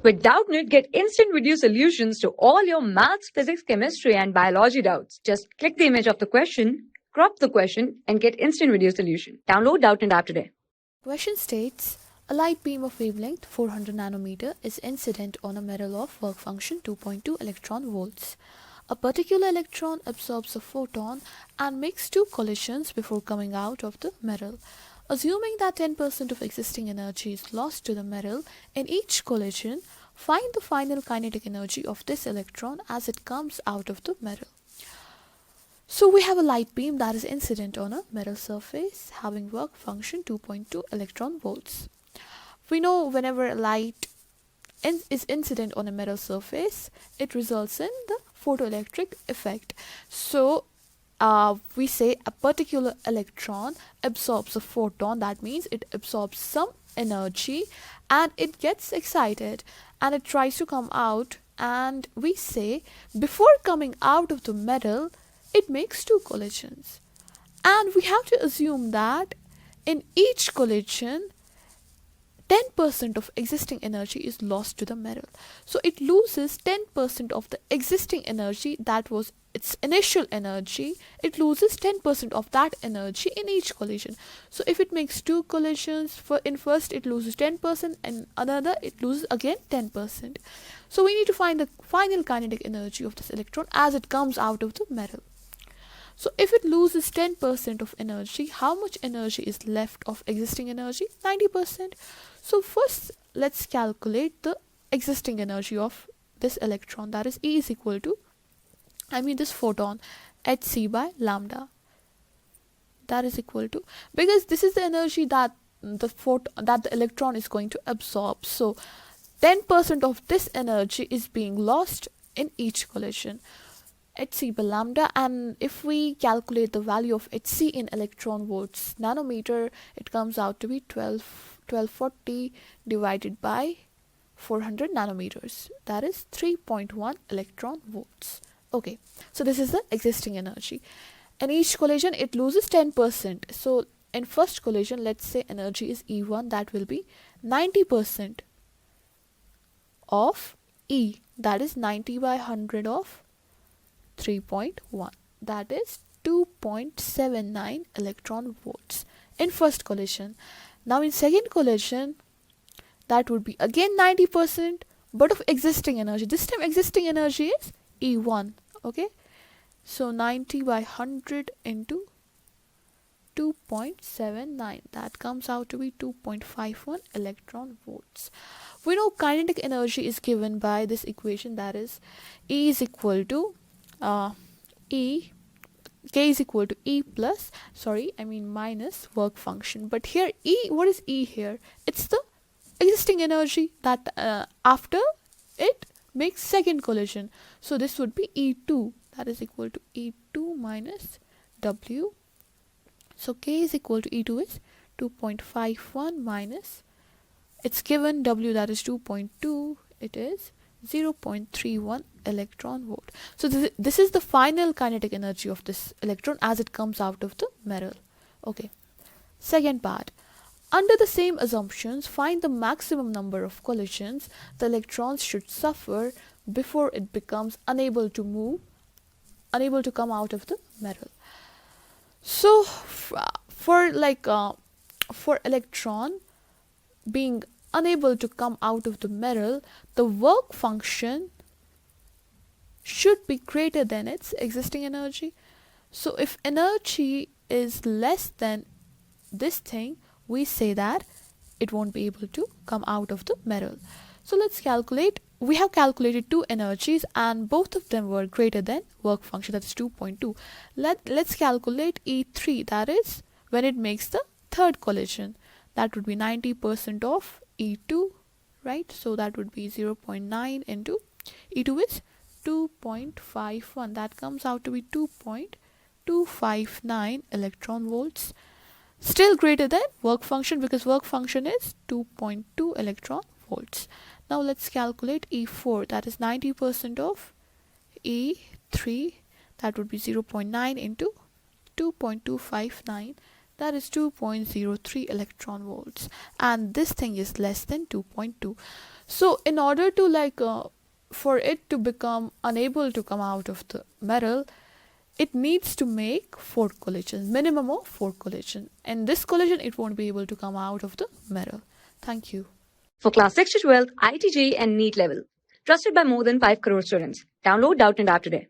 With Doubtnut, get instant video solutions to all your maths, physics, chemistry, and biology doubts. Just click the image of the question, crop the question, and get instant video solution. Download Doubtnut app today. Question states, a light beam of wavelength 400 nanometer is incident on a metal of work function 2.2 electron volts. A particular electron absorbs a photon and makes two collisions before coming out of the metal. Assuming that 10% of existing energy is lost to the metal in each collision, find the final kinetic energy of this electron as it comes out of the metal. So we have a light beam that is incident on a metal surface having work function 2.2 electron volts. We know whenever light is incident on a metal surface, it results in the photoelectric effect. So we say a particular electron absorbs a photon. That means it absorbs some energy and it gets excited and it tries to come out, and we say before coming out of the metal it makes two collisions, and we have to assume that in each collision 10% of existing energy is lost to the metal. So it loses 10% of the existing energy that was its initial energy. It loses 10% of that energy in each collision. So if it makes two collisions, in first it loses 10% and another it loses again 10%. So we need to find the final kinetic energy of this electron as it comes out of the metal. So if it loses 10% of energy, how much energy is left of existing energy? 90%. So first let's calculate the existing energy of this electron, that is E is equal to, this photon, hc by lambda. That is equal to, because this is the energy that the electron is going to absorb. So 10% of this energy is being lost in each collision. Hc by lambda, and if we calculate the value of Hc in electron volts nanometer, it comes out to be 1240 divided by 400 nanometers, that is 3.1 electron volts. Okay, so this is the existing energy. In each collision it loses 10%. So in first collision, let's say energy is E1, that will be 90% of E, that is 90 by 100 of 3.1, that is 2.79 electron volts in first collision. Now in second collision, that would be again 90% but of existing energy. This time existing energy is E1. Okay, so 90 by 100 into 2.79, that comes out to be 2.51 electron volts. We know kinetic energy is given by this equation, that is E is equal to K is equal to E plus, minus work function. But here E, what is E here? It's the existing energy that after it makes second collision. So this would be E2, that is equal to E2 minus W. So K is equal to E2 is 2.51 minus, it's given W, that is 2.2, it is 0.31 electron volt. So this is the final kinetic energy of this electron as it comes out of the metal. Okay, second part. Under the same assumptions, find the maximum number of collisions the electrons should suffer before it becomes unable to come out of the metal. So for electron being unable to come out of the metal, the work function should be greater than its existing energy. So if energy is less than this thing, we say that it won't be able to come out of the metal. So let's calculate. We have calculated two energies and both of them were greater than work function, that is 2.2. Let's calculate E3, that is when it makes the third collision. That would be 90% of E2, right? So that would be 0.9 into E2 is 2.51. That comes out to be 2.259 electron volts. Still greater than work function because work function is 2.2 electron volts. Now let's calculate E4, that is 90% of E3, that would be 0.9 into 2.259, that is 2.03 electron volts, and this thing is less than 2.2. So in order to for it to become unable to come out of the metal, it needs to make 4 collisions, minimum of 4 collisions. And this collision, it won't be able to come out of the metal. Thank you. For class 6 to 12, IIT JEE and NEET level. Trusted by more than 5 crore students. Download Doubtnut app today.